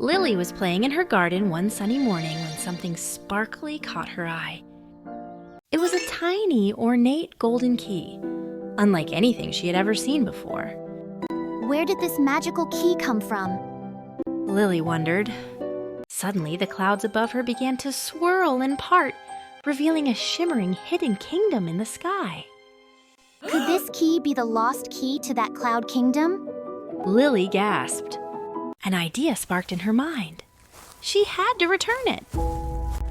Lily was playing in her garden one sunny morning when something sparkly caught her eye. It was a tiny, ornate golden key, unlike anything she had ever seen before. Where did this magical key come from? Lily wondered. Suddenly, the clouds above her began to swirl and part, revealing a shimmering hidden kingdom in the sky. Could this key be the lost key to that cloud kingdom? Lily gasped. An idea sparked in her mind. She had to return it.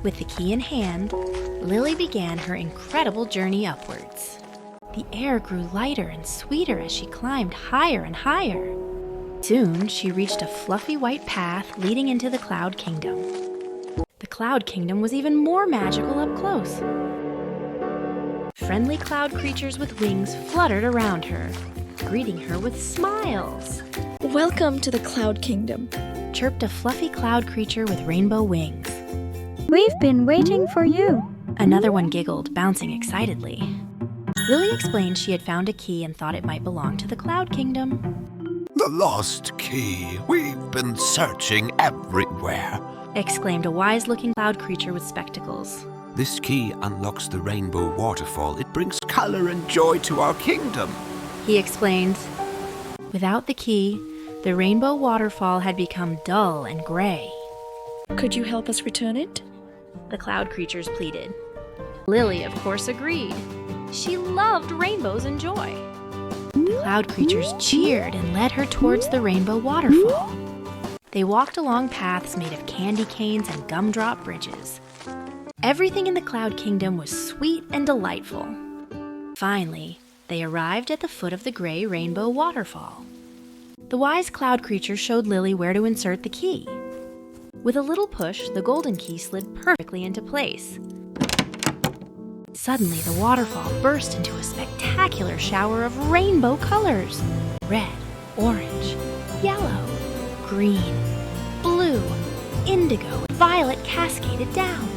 With the key in hand, Lily began her incredible journey upwards. The air grew lighter and sweeter as she climbed higher and higher. Soon, she reached a fluffy white path leading into the Cloud Kingdom. The Cloud Kingdom was even more magical up close. Friendly cloud creatures with wings fluttered around her, greeting her with smiles. Welcome to the Cloud Kingdom, chirped a fluffy cloud creature with rainbow wings. We've been waiting for you. Another one giggled, bouncing excitedly. Lily explained she had found a key and thought it might belong to the Cloud Kingdom. The lost key. We've been searching everywhere, exclaimed a wise-looking cloud creature with spectacles. This key unlocks the Rainbow Waterfall. It brings color and joy to our kingdom, he explained. Without the key, the Rainbow Waterfall had become dull and gray. Could you help us return it? The cloud creatures pleaded. Lily, of course, agreed. She loved rainbows and joy. The cloud creatures cheered and led her towards the Rainbow Waterfall. They walked along paths made of candy canes and gumdrop bridges. Everything in the Cloud Kingdom was sweet and delightful. Finally, they arrived at the foot of the gray Rainbow Waterfall. The wise cloud creature showed Lily where to insert the key. With a little push, the golden key slid perfectly into place. Suddenly, the waterfall burst into a spectacular shower of rainbow colors. Red, orange, yellow, green, blue, indigo, and violet cascaded down,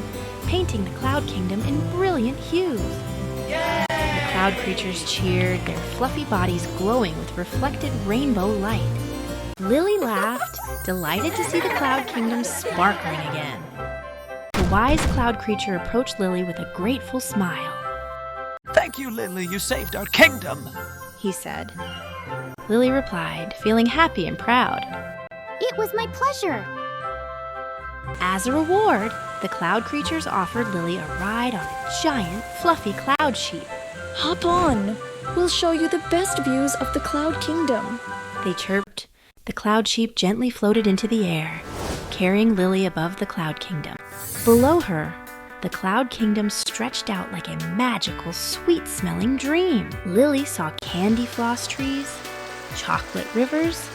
painting the Cloud Kingdom in brilliant hues. Yay! The cloud creatures cheered, their fluffy bodies glowing with reflected rainbow light. Lily laughed, delighted to see the Cloud Kingdom sparkling again. The wise cloud creature approached Lily with a grateful smile. Thank you, Lily. You saved our kingdom, he said. Lily replied, feeling happy and proud. It was my pleasure. As a reward, the cloud creatures offered Lily a ride on a giant, fluffy cloud sheep. Hop on! We'll show you the best views of the Cloud Kingdom, they chirped. The cloud sheep gently floated into the air, carrying Lily above the Cloud Kingdom. Below her, the Cloud Kingdom stretched out like a magical, sweet-smelling dream. Lily saw candy floss trees, chocolate rivers,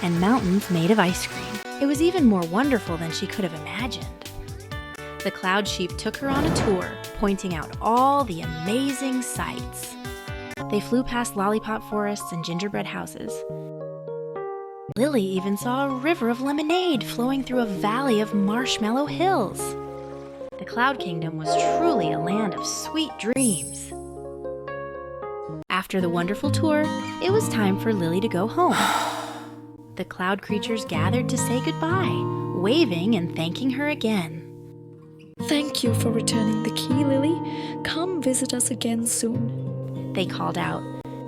and mountains made of ice cream. It was even more wonderful than she could have imagined. The cloud sheep took her on a tour, pointing out all the amazing sights. They flew past lollipop forests and gingerbread houses. Lily even saw a river of lemonade flowing through a valley of marshmallow hills. The Cloud Kingdom was truly a land of sweet dreams. After the wonderful tour, it was time for Lily to go home. The cloud creatures gathered to say goodbye, waving and thanking her again. Thank you for returning the key, Lily. Come visit us again soon, they called out.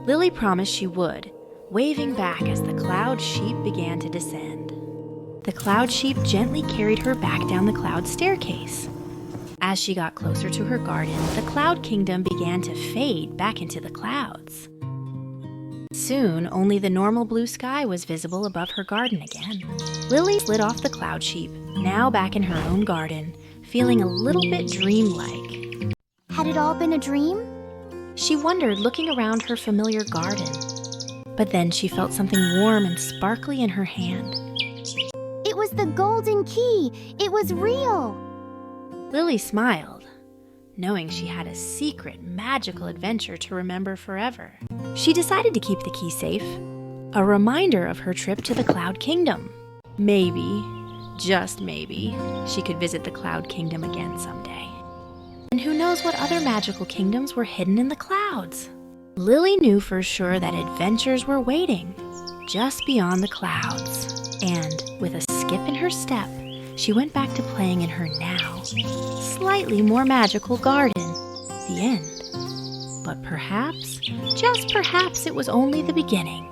Lily promised she would, waving back as the cloud sheep began to descend. The cloud sheep gently carried her back down the cloud staircase. As she got closer to her garden, the Cloud Kingdom began to fade back into the clouds. Soon, only the normal blue sky was visible above her garden again. Lily slid off the cloud sheep, now back in her own garden, feeling a little bit dreamlike. Had it all been a dream? She wondered, looking around her familiar garden. But then she felt something warm and sparkly in her hand. It was the golden key! It was real! Lily smiled, knowing she had a secret, magical adventure to remember forever. She decided to keep the key safe, a reminder of her trip to the Cloud Kingdom. Maybe, just maybe, she could visit the Cloud Kingdom again someday. And who knows what other magical kingdoms were hidden in the clouds? Lily knew for sure that adventures were waiting just beyond the clouds. And with a skip in her step, she went back to playing in her now slightly more magical garden. The end. But perhaps, just perhaps, it was only the beginning.